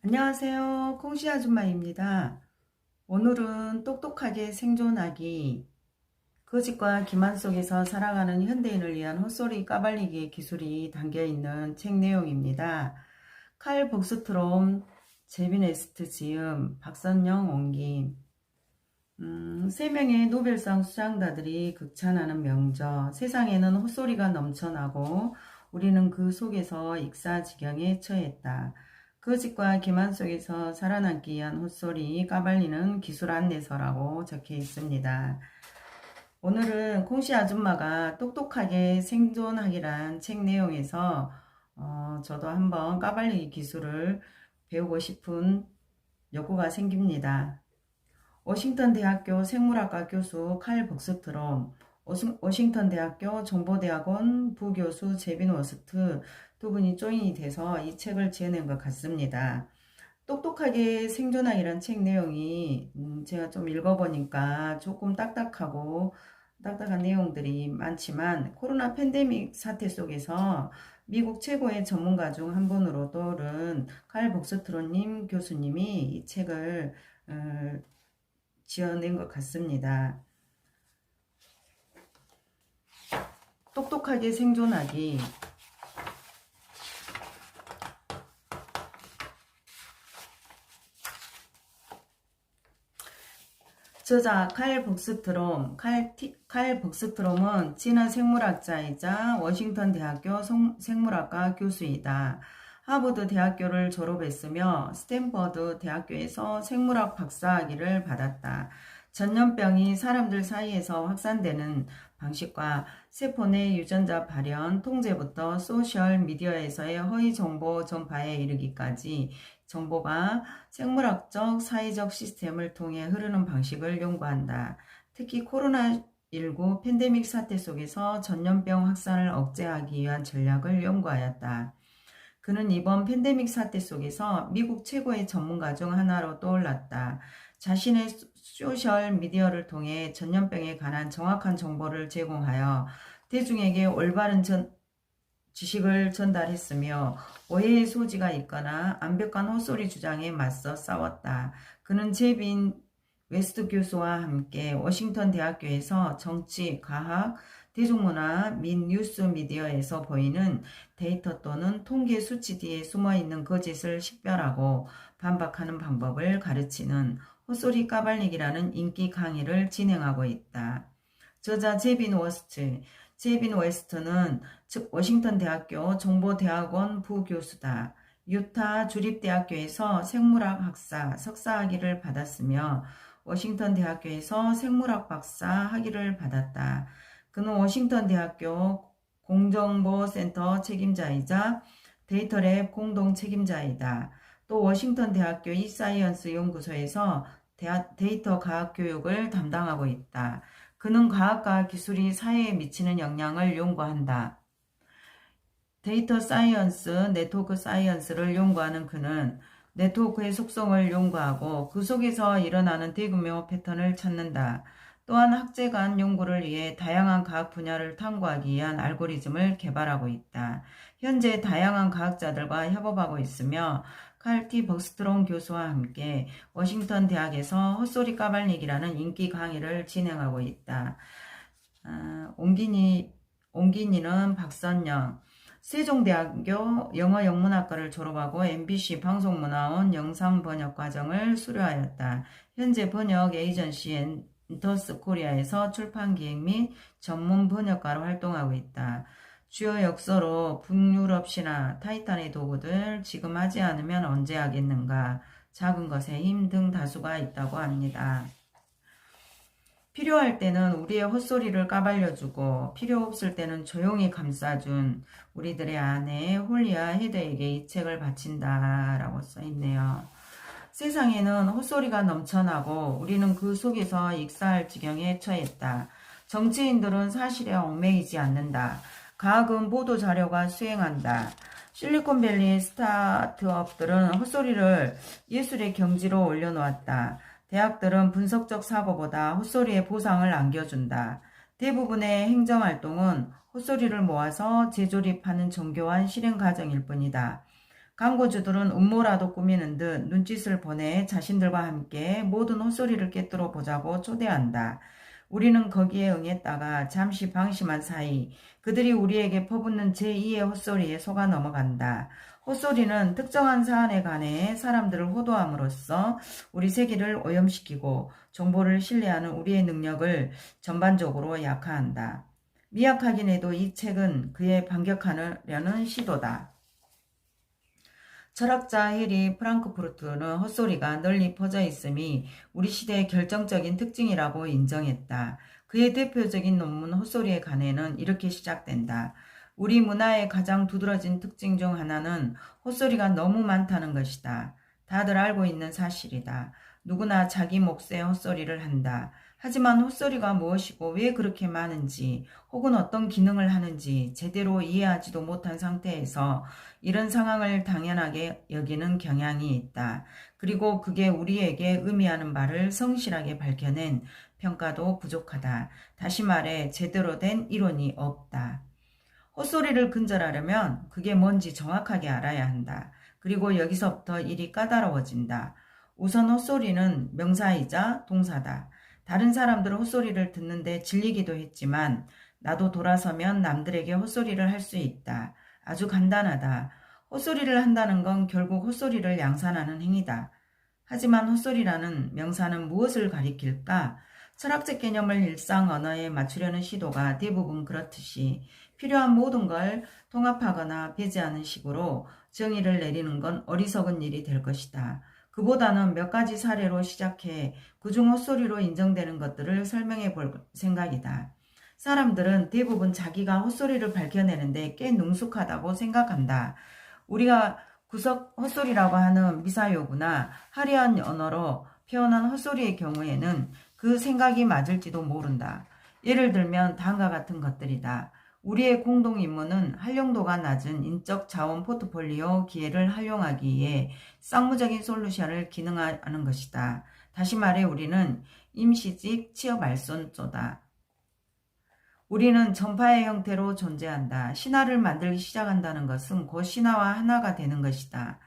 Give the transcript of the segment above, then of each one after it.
안녕하세요. 콩씨 아줌마입니다. 오늘은 똑똑하게 생존하기, 거짓과 기만 속에서 살아가는 현대인을 위한 헛소리 까발리기의 기술이 담겨있는 책 내용입니다. 칼 복스트롬, 제빈 에스트 지음, 박선영 옹김. 3명의 노벨상 수상자들이 극찬하는 명저. 세상에는 헛소리가 넘쳐나고 우리는 그 속에서 익사지경에 처했다. 거짓과 기만 속에서 살아남기 위한 헛소리 까발리는 기술 안내서라고 적혀 있습니다. 오늘은 콩씨 아줌마가 똑똑하게 생존하기란 책 내용에서 저도 한번 까발리기 기술을 배우고 싶은 욕구가 생깁니다. 워싱턴 대학교 생물학과 교수 칼 벅스트롬, 워싱턴 대학교 정보대학원 부교수 제빈 워스트 두 분이 조인이 돼서 이 책을 지어낸 것 같습니다. 똑똑하게 생존하기란 책 내용이 제가 좀 읽어보니까 조금 딱딱한 내용들이 많지만 코로나 팬데믹 사태 속에서 미국 최고의 전문가 중 한 분으로 떠오른 칼 복스트롬님 교수님이 이 책을 지어낸 것 같습니다. 똑똑하게 생존하기. 저자 칼 벅스트롬은 진화 생물학자이자 워싱턴 대학교 생물학과 교수이다. 하버드 대학교를 졸업했으며 스탠퍼드 대학교에서 생물학 박사학위를 받았다. 전염병이 사람들 사이에서 확산되는 방식과 세포 내 유전자 발현, 통제부터 소셜 미디어에서의 허위 정보 전파에 이르기까지 정보가 생물학적, 사회적 시스템을 통해 흐르는 방식을 연구한다. 특히 코로나19 팬데믹 사태 속에서 전염병 확산을 억제하기 위한 전략을 연구하였다. 그는 이번 팬데믹 사태 속에서 미국 최고의 전문가 중 하나로 떠올랐다. 자신의 소셜 미디어를 통해 전염병에 관한 정확한 정보를 제공하여 대중에게 올바른 지식을 전달했으며 오해의 소지가 있거나 완벽한 헛소리 주장에 맞서 싸웠다. 그는 제빈 웨스트 교수와 함께 워싱턴 대학교에서 정치, 과학, 대중문화 및 뉴스 미디어에서 보이는 데이터 또는 통계 수치 뒤에 숨어있는 거짓을 식별하고 반박하는 방법을 가르치는 헛소리 까발리기라는 인기 강의를 진행하고 있다. 저자 제빈 웨스트는 워싱턴 대학교 정보대학원 부교수다. 유타 주립대학교에서 생물학 학사 석사학위를 받았으며 워싱턴 대학교에서 생물학 박사 학위를 받았다. 그는 워싱턴 대학교 공정보센터 책임자이자 데이터랩 공동 책임자이다. 또 워싱턴 대학교 이사이언스 연구소에서 데이터 과학 교육을 담당하고 있다. 그는 과학과 기술이 사회에 미치는 영향을 연구한다. 데이터 사이언스, 네트워크 사이언스를 연구하는 그는 네트워크의 속성을 연구하고 그 속에서 일어나는 대규모 패턴을 찾는다. 또한 학제 간 연구를 위해 다양한 과학 분야를 탐구하기 위한 알고리즘을 개발하고 있다. 현재 다양한 과학자들과 협업하고 있으며 칼티 벅스트롬 교수와 함께 워싱턴 대학에서 헛소리 까발리기라는 인기 강의를 진행하고 있다. 옹기니는 박선영, 세종대학교 영어영문학과를 졸업하고 MBC 방송문화원 영상번역과정을 수료하였다. 현재 번역 에이전시 엔터스 코리아에서 출판기획 및 전문 번역가로 활동하고 있다. 주요 역서로 북유럽 신화, 타이탄의 도구들, 지금 하지 않으면 언제 하겠는가, 작은 것의 힘 등 다수가 있다고 합니다. 필요할 때는 우리의 헛소리를 까발려주고 필요 없을 때는 조용히 감싸준 우리들의 아내 홀리아 헤드에게 이 책을 바친다라고 써있네요. 세상에는 헛소리가 넘쳐나고 우리는 그 속에서 익사할 지경에 처했다. 정치인들은 사실에 얽매이지 않는다. 과학은 보도자료가 수행한다. 실리콘밸리의 스타트업들은 헛소리를 예술의 경지로 올려놓았다. 대학들은 분석적 사고보다 헛소리에 보상을 안겨준다. 대부분의 행정활동은 헛소리를 모아서 재조립하는 정교한 실행 과정일 뿐이다. 광고주들은 음모라도 꾸미는 듯 눈짓을 보내 자신들과 함께 모든 헛소리를 꿰뚫어 보자고 초대한다. 우리는 거기에 응했다가 잠시 방심한 사이 그들이 우리에게 퍼붓는 제2의 헛소리에 속아 넘어간다. 헛소리는 특정한 사안에 관해 사람들을 호도함으로써 우리 세계를 오염시키고 정보를 신뢰하는 우리의 능력을 전반적으로 약화한다. 미약하긴 해도 이 책은 그에 반격하려는 시도다. 철학자 해리 프랑크푸르트는 헛소리가 널리 퍼져 있음이 우리 시대의 결정적인 특징이라고 인정했다. 그의 대표적인 논문 헛소리에 관해는 이렇게 시작된다. 우리 문화의 가장 두드러진 특징 중 하나는 헛소리가 너무 많다는 것이다. 다들 알고 있는 사실이다. 누구나 자기 몫의 헛소리를 한다. 하지만 헛소리가 무엇이고 왜 그렇게 많은지 혹은 어떤 기능을 하는지 제대로 이해하지도 못한 상태에서 이런 상황을 당연하게 여기는 경향이 있다. 그리고 그게 우리에게 의미하는 바를 성실하게 밝혀낸 평가도 부족하다. 다시 말해 제대로 된 이론이 없다. 헛소리를 근절하려면 그게 뭔지 정확하게 알아야 한다. 그리고 여기서부터 일이 까다로워진다. 우선 헛소리는 명사이자 동사다. 다른 사람들은 헛소리를 듣는데 질리기도 했지만 나도 돌아서면 남들에게 헛소리를 할 수 있다. 아주 간단하다. 헛소리를 한다는 건 결국 헛소리를 양산하는 행위다. 하지만 헛소리라는 명사는 무엇을 가리킬까? 철학적 개념을 일상 언어에 맞추려는 시도가 대부분 그렇듯이 필요한 모든 걸 통합하거나 배제하는 식으로 정의를 내리는 건 어리석은 일이 될 것이다. 그보다는 몇 가지 사례로 시작해 그중 헛소리로 인정되는 것들을 설명해 볼 생각이다. 사람들은 대부분 자기가 헛소리를 밝혀내는데 꽤 능숙하다고 생각한다. 우리가 구석 헛소리라고 하는 미사여구나 화려한 언어로 표현한 헛소리의 경우에는 그 생각이 맞을지도 모른다. 예를 들면 다음과 같은 것들이다. 우리의 공동 임무는 활용도가 낮은 인적 자원 포트폴리오 기회를 활용하기에 쌍무적인 솔루션을 기능하는 것이다. 다시 말해 우리는 임시직 취업 알선조다. 우리는 전파의 형태로 존재한다. 신화를 만들기 시작한다는 것은 곧 신화와 하나가 되는 것이다.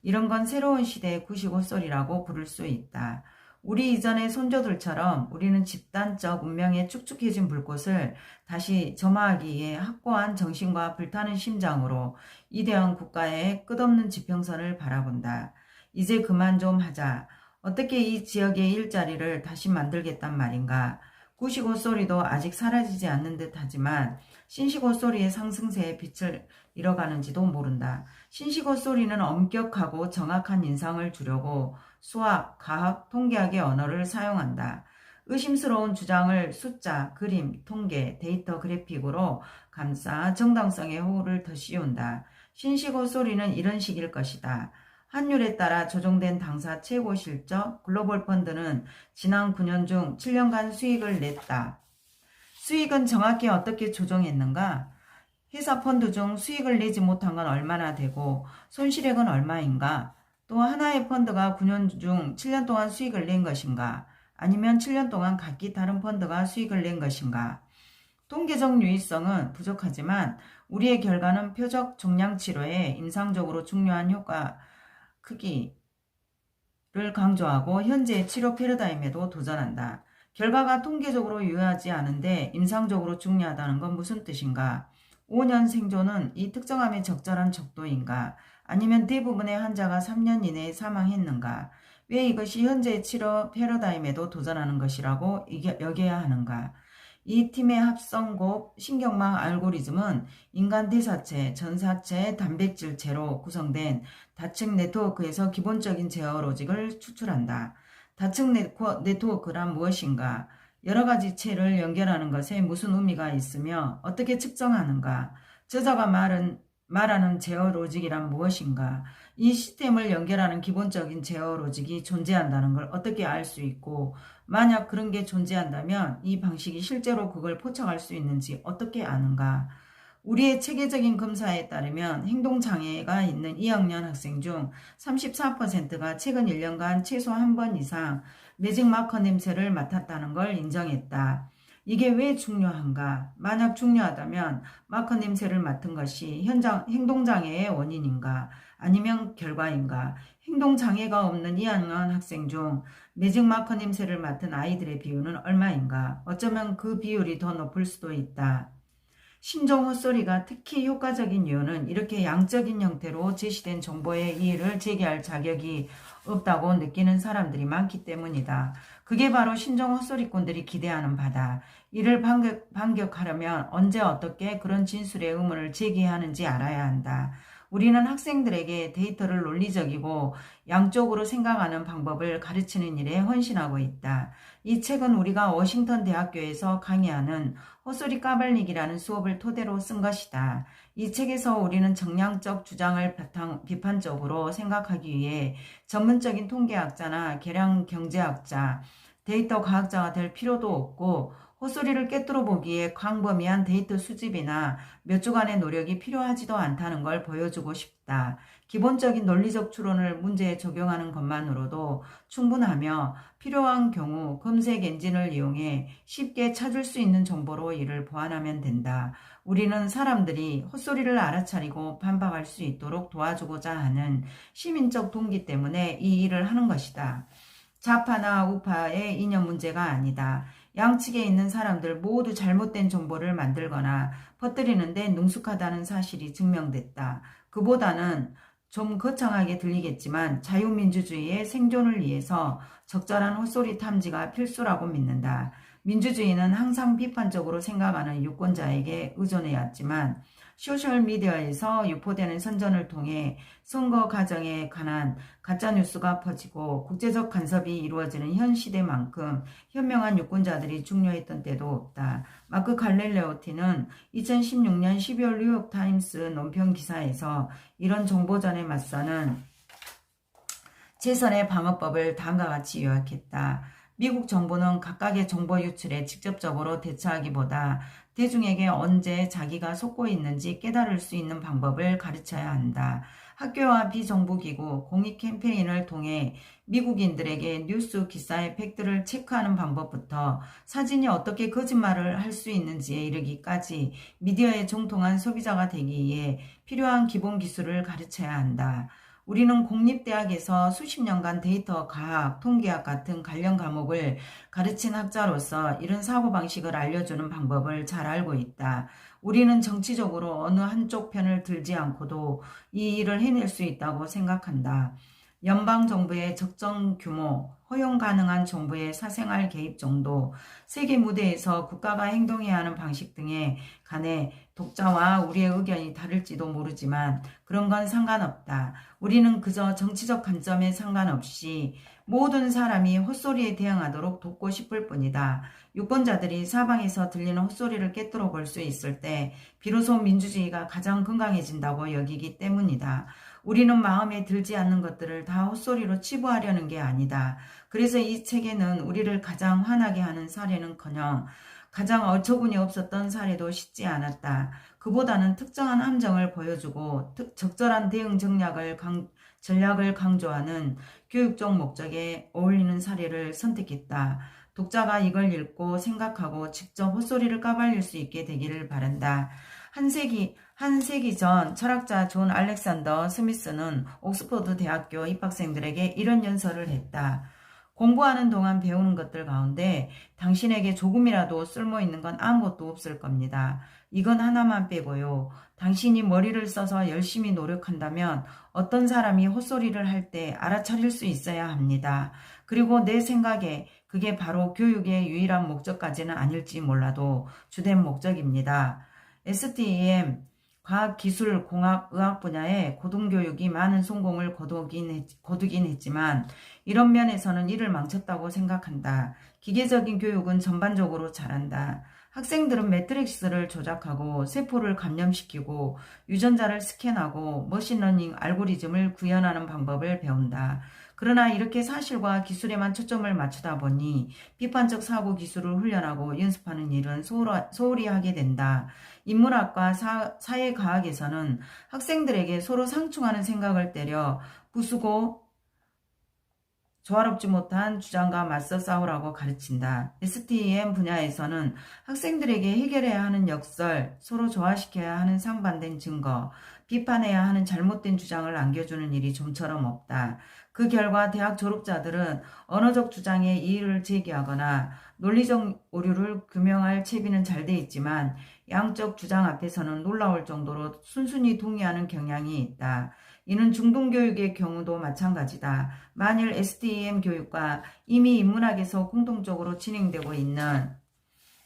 이런 건 새로운 시대의 구식 헛소리라고 부를 수 있다. 우리 이전의 선조들처럼 우리는 집단적 운명의 축축해진 불꽃을 다시 점화하기 위해 확고한 정신과 불타는 심장으로 이대한 국가의 끝없는 지평선을 바라본다. 이제 그만 좀 하자. 어떻게 이 지역의 일자리를 다시 만들겠단 말인가. 구식 헛소리도 아직 사라지지 않는 듯 하지만 신식 헛소리의 상승세에 빛을 잃어가는지도 모른다. 신식 헛소리는 엄격하고 정확한 인상을 주려고 수학, 과학, 통계학의 언어를 사용한다. 의심스러운 주장을 숫자, 그림, 통계, 데이터 그래픽으로 감싸 정당성의 호를 더 씌운다. 신식 헛소리는 이런 식일 것이다. 환율에 따라 조정된 당사 최고 실적, 글로벌 펀드는 지난 9년 중 7년간 수익을 냈다. 수익은 정확히 어떻게 조정했는가? 회사 펀드 중 수익을 내지 못한 건 얼마나 되고 손실액은 얼마인가? 또 하나의 펀드가 9년 중 7년 동안 수익을 낸 것인가? 아니면 7년 동안 각기 다른 펀드가 수익을 낸 것인가? 통계적 유의성은 부족하지만 우리의 결과는 표적 종양 치료에 임상적으로 중요한 효과 크기를 강조하고 현재의 치료 패러다임에도 도전한다. 결과가 통계적으로 유효하지 않은데 임상적으로 중요하다는 건 무슨 뜻인가? 5년 생존은 이 특정함의 적절한 척도인가? 아니면 대부분의 환자가 3년 이내에 사망했는가? 왜 이것이 현재의 치료 패러다임에도 도전하는 것이라고 여겨야 하는가? 이 팀의 합성곱 신경망 알고리즘은 인간 대사체, 전사체, 단백질체로 구성된 다층 네트워크에서 기본적인 제어 로직을 추출한다. 다층 네트워크란 무엇인가? 여러 가지 체를 연결하는 것에 무슨 의미가 있으며 어떻게 측정하는가? 저자가 말하는 제어 로직이란 무엇인가? 이 시스템을 연결하는 기본적인 제어 로직이 존재한다는 걸 어떻게 알 수 있고 만약 그런 게 존재한다면 이 방식이 실제로 그걸 포착할 수 있는지 어떻게 아는가? 우리의 체계적인 검사에 따르면 행동장애가 있는 2학년 학생 중 34%가 최근 1년간 최소 한 번 이상 매직 마커 냄새를 맡았다는 걸 인정했다. 이게 왜 중요한가? 만약 중요하다면 마커 냄새를 맡은 것이 행동장애의 원인인가? 아니면 결과인가? 행동장애가 없는 2학년 학생 중 매직 마커 냄새를 맡은 아이들의 비율은 얼마인가? 어쩌면 그 비율이 더 높을 수도 있다. 신종 헛소리가 특히 효과적인 이유는 이렇게 양적인 형태로 제시된 정보에 이의를 제기할 자격이 없다고 느끼는 사람들이 많기 때문이다. 그게 바로 신종 헛소리꾼들이 기대하는 바다. 이를 반격하려면 언제 어떻게 그런 진술의 의문을 제기하는지 알아야 한다. 우리는 학생들에게 데이터를 논리적이고 양쪽으로 생각하는 방법을 가르치는 일에 헌신하고 있다. 이 책은 우리가 워싱턴 대학교에서 강의하는 헛소리 까발리기라는 수업을 토대로 쓴 것이다. 이 책에서 우리는 정량적 주장을 비판적으로 생각하기 위해 전문적인 통계학자나 계량 경제학자, 데이터 과학자가 될 필요도 없고 헛소리를 꿰뚫어 보기에 광범위한 데이터 수집이나 몇 주간의 노력이 필요하지도 않다는 걸 보여주고 싶다. 기본적인 논리적 추론을 문제에 적용하는 것만으로도 충분하며 필요한 경우 검색 엔진을 이용해 쉽게 찾을 수 있는 정보로 이를 보완하면 된다. 우리는 사람들이 헛소리를 알아차리고 반박할 수 있도록 도와주고자 하는 시민적 동기 때문에 이 일을 하는 것이다. 좌파나 우파의 이념 문제가 아니다. 양측에 있는 사람들 모두 잘못된 정보를 만들거나 퍼뜨리는데 능숙하다는 사실이 증명됐다. 그보다는 좀 거창하게 들리겠지만 자유민주주의의 생존을 위해서 적절한 헛소리 탐지가 필수라고 믿는다. 민주주의는 항상 비판적으로 생각하는 유권자에게 의존해왔지만 소셜미디어에서 유포되는 선전을 통해 선거 과정에 관한 가짜뉴스가 퍼지고 국제적 간섭이 이루어지는 현 시대만큼 현명한 유권자들이 중요했던 때도 없다. 마크 갈렐레오티는 2016년 12월 뉴욕타임스 논평 기사에서 이런 정보전에 맞서는 최선의 방어법을 다음과 같이 요약했다. 미국 정부는 각각의 정보 유출에 직접적으로 대처하기보다 대중에게 언제 자기가 속고 있는지 깨달을 수 있는 방법을 가르쳐야 한다. 학교와 비정부기구, 공익 캠페인을 통해 미국인들에게 뉴스 기사의 팩트를 체크하는 방법부터 사진이 어떻게 거짓말을 할 수 있는지에 이르기까지 미디어에 정통한 소비자가 되기 위해 필요한 기본 기술을 가르쳐야 한다. 우리는 공립대학에서 수십 년간 데이터 과학, 통계학 같은 관련 과목을 가르친 학자로서 이런 사고방식을 알려주는 방법을 잘 알고 있다. 우리는 정치적으로 어느 한쪽 편을 들지 않고도 이 일을 해낼 수 있다고 생각한다. 연방정부의 적정 규모, 허용 가능한 정부의 사생활 개입 정도, 세계 무대에서 국가가 행동해야 하는 방식 등에 관해 독자와 우리의 의견이 다를지도 모르지만 그런 건 상관없다. 우리는 그저 정치적 관점에 상관없이 모든 사람이 헛소리에 대응하도록 돕고 싶을 뿐이다. 유권자들이 사방에서 들리는 헛소리를 꿰뚫어 볼 수 있을 때 비로소 민주주의가 가장 건강해진다고 여기기 때문이다. 우리는 마음에 들지 않는 것들을 다 헛소리로 치부하려는 게 아니다. 그래서 이 책에는 우리를 가장 화나게 하는 사례는커녕 가장 어처구니 없었던 사례도 싣지 않았다. 그보다는 특정한 함정을 보여주고 적절한 대응 전략을 강조하는 교육적 목적에 어울리는 사례를 선택했다. 독자가 이걸 읽고 생각하고 직접 헛소리를 까발릴 수 있게 되기를 바란다. 한 세기 전 철학자 존 알렉산더 스미스는 옥스퍼드 대학교 입학생들에게 이런 연설을 했다. 공부하는 동안 배우는 것들 가운데 당신에게 조금이라도 쓸모있는 건 아무것도 없을 겁니다. 이건 하나만 빼고요. 당신이 머리를 써서 열심히 노력한다면 어떤 사람이 헛소리를 할 때 알아차릴 수 있어야 합니다. 그리고 내 생각에 그게 바로 교육의 유일한 목적까지는 아닐지 몰라도 주된 목적입니다. STEM, 과학기술, 공학, 의학 분야의 고등교육이 많은 성공을 거두긴 했지만 이런 면에서는 이를 망쳤다고 생각한다. 기계적인 교육은 전반적으로 잘한다. 학생들은 매트릭스를 조작하고 세포를 감염시키고 유전자를 스캔하고 머신러닝 알고리즘을 구현하는 방법을 배운다. 그러나 이렇게 사실과 기술에만 초점을 맞추다 보니 비판적 사고 기술을 훈련하고 연습하는 일은 소홀히 하게 된다. 인문학과 사회과학에서는 학생들에게 서로 상충하는 생각을 때려 부수고 조화롭지 못한 주장과 맞서 싸우라고 가르친다. STEM 분야에서는 학생들에게 해결해야 하는 역설, 서로 조화시켜야 하는 상반된 증거, 비판해야 하는 잘못된 주장을 안겨주는 일이 좀처럼 없다. 그 결과 대학 졸업자들은 언어적 주장에 이의를 제기하거나 논리적 오류를 규명할 채비는 잘 돼 있지만 양적 주장 앞에서는 놀라울 정도로 순순히 동의하는 경향이 있다. 이는 중등교육의 경우도 마찬가지다. 만일 STEM 교육과 이미 인문학에서 공통적으로 진행되고 있는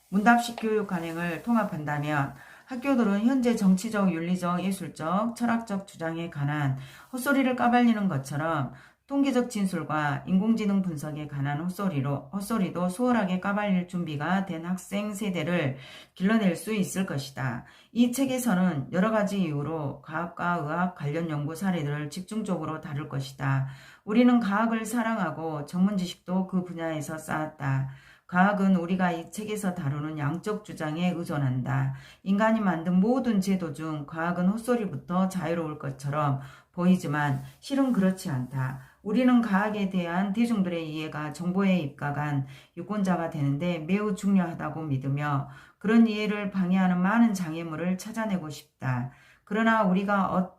문답식 교육 관행을 통합한다면 학교들은 현재 정치적, 윤리적, 예술적, 철학적 주장에 관한 헛소리를 까발리는 것처럼 통계적 진술과 인공지능 분석에 관한 헛소리도 수월하게 까발릴 준비가 된 학생 세대를 길러낼 수 있을 것이다. 이 책에서는 여러 가지 이유로 과학과 의학 관련 연구 사례들을 집중적으로 다룰 것이다. 우리는 과학을 사랑하고 전문 지식도 그 분야에서 쌓았다. 과학은 우리가 이 책에서 다루는 양적 주장에 의존한다. 인간이 만든 모든 제도 중 과학은 헛소리부터 자유로울 것처럼 보이지만 실은 그렇지 않다. 우리는 과학에 대한 대중들의 이해가 정보에 입각한 유권자가 되는데 매우 중요하다고 믿으며 그런 이해를 방해하는 많은 장애물을 찾아내고 싶다. 그러나 우리가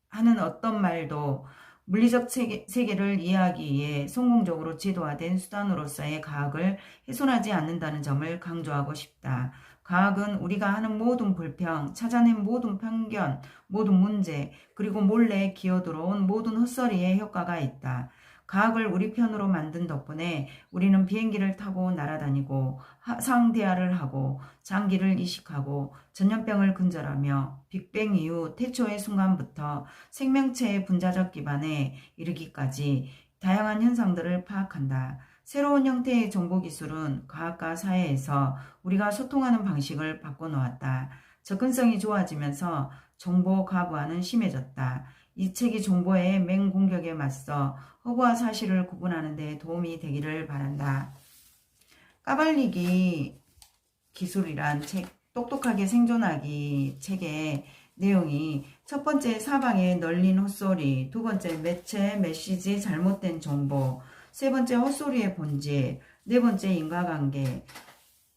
하는 어떤 말도 물리적 세계를 이해하기 위해 성공적으로 제도화된 수단으로서의 과학을 훼손하지 않는다는 점을 강조하고 싶다. 과학은 우리가 하는 모든 불평, 찾아낸 모든 편견, 모든 문제, 그리고 몰래 기어들어온 모든 헛소리에 효과가 있다. 과학을 우리 편으로 만든 덕분에 우리는 비행기를 타고 날아다니고 상대화를 하고 장기를 이식하고 전염병을 근절하며 빅뱅 이후 태초의 순간부터 생명체의 분자적 기반에 이르기까지 다양한 현상들을 파악한다. 새로운 형태의 정보기술은 과학과 사회에서 우리가 소통하는 방식을 바꿔놓았다. 접근성이 좋아지면서 정보 과부하는 심해졌다. 이 책이 정보의 맹공격에 맞서 허구와 사실을 구분하는 데 도움이 되기를 바란다. 까발리기 기술이란 책, 똑똑하게 생존하기 책의 내용이 첫 번째 사방에 널린 헛소리, 두 번째 매체, 메시지, 잘못된 정보, 세 번째 헛소리의 본질, 네 번째 인과관계,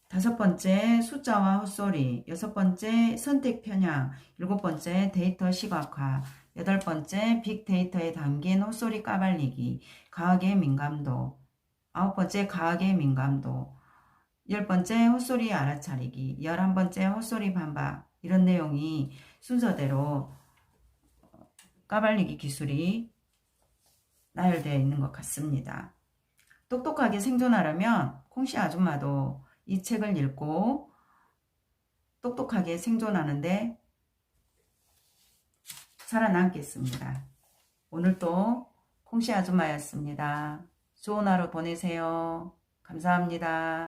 다섯 번째 숫자와 헛소리, 여섯 번째 선택 편향, 일곱 번째 데이터 시각화, 여덟 번째 빅데이터에 담긴 헛소리 까발리기, 과학의 민감도, 아홉 번째 과학의 민감도, 열 번째 헛소리 알아차리기, 11번째 헛소리 반박, 이런 내용이 순서대로 까발리기 기술이 나열되어 있는 것 같습니다. 똑똑하게 생존하려면 콩씨 아줌마도 이 책을 읽고 똑똑하게 생존하는데 살아남겠습니다. 오늘도 콩씨 아줌마였습니다. 좋은 하루 보내세요. 감사합니다.